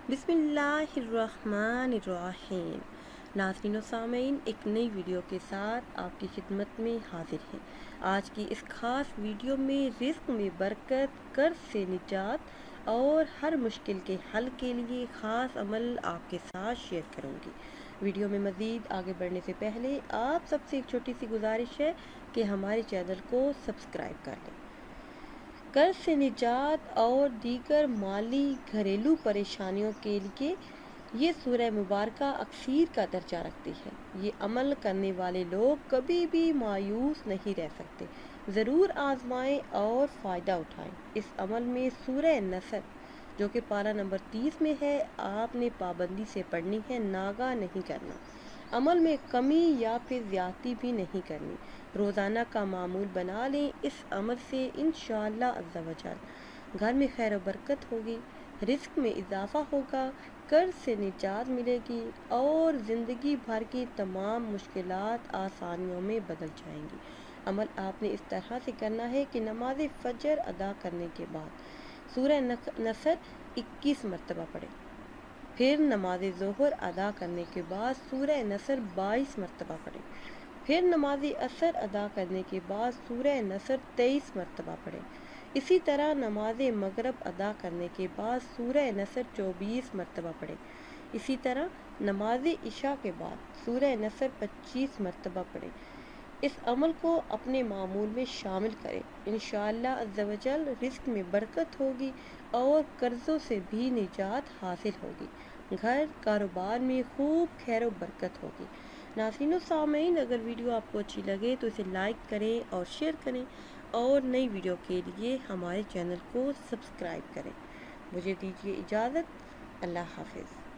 बिस्मिल्लाहिर्रहमानिर्रहीम। नाज़रीन व सामीन, एक नई वीडियो के साथ आपकी खिदमत में हाजिर हैं। आज की इस ख़ास वीडियो में रिज़्क़ में बरकत, कर्ज़ से निजात और हर मुश्किल के हल के लिए ख़ास अमल आपके साथ शेयर करूँगी। वीडियो में मज़ीद आगे बढ़ने से पहले आप सबसे एक छोटी सी गुजारिश है कि हमारे चैनल को सब्सक्राइब कर लें। कर्ज से निजात और दीगर माली घरेलू परेशानियों के लिए ये सूरह मुबारका अक्सीर का दर्जा रखती है। ये अमल करने वाले लोग कभी भी मायूस नहीं रह सकते। ज़रूर आजमाएं और फ़ायदा उठाएं। इस अमल में सूरह नसर जो कि पारा नंबर 30 में है, आपने पाबंदी से पढ़नी है, नागा नहीं करना। अमल में कमी या फिर ज़्यादती भी नहीं करनी। रोज़ाना का मामूल बना लें। इस अमल से इंशाअल्लाह अज़्ज़ा वजल घर में खैर बरकत होगी, रिस्क में इजाफ़ा होगा, कर्ज से निजात मिलेगी और ज़िंदगी भर की तमाम मुश्किलात आसानियों में बदल जाएंगी। अमल आपने इस तरह से करना है कि नमाज फ़जर अदा करने के बाद सूरह नसर 21 मरतबा पढ़ें। फिर नमाज ज़ोहर अदा करने के बाद सूरह नसर 22 मरतबा पढ़ें। फिर नमाज असर अदा करने के बाद सूरह नसर 23 मरतबा पढ़ें। इसी तरह नमाज मगरब अदा करने के बाद सूरह नसर 24 मरतबा पढ़ें। इसी तरह नमाज इशा के बाद सूरह नसर 25 मरतबा पढ़ें। इस अमल को अपने मामूल में शामिल करें। इंशाअल्लाह अज़्ज़ा वजल रिस्क में बरकत होगी और कर्ज़ों से भी निजात हासिल होगी। घर कारोबार में खूब खैर बरकत होगी। नाज़रीन व सामीन, अगर वीडियो आपको अच्छी लगे तो इसे लाइक करें और शेयर करें और नई वीडियो के लिए हमारे चैनल को सब्सक्राइब करें। मुझे दीजिए इजाज़त। अल्लाह हाफ़िज़।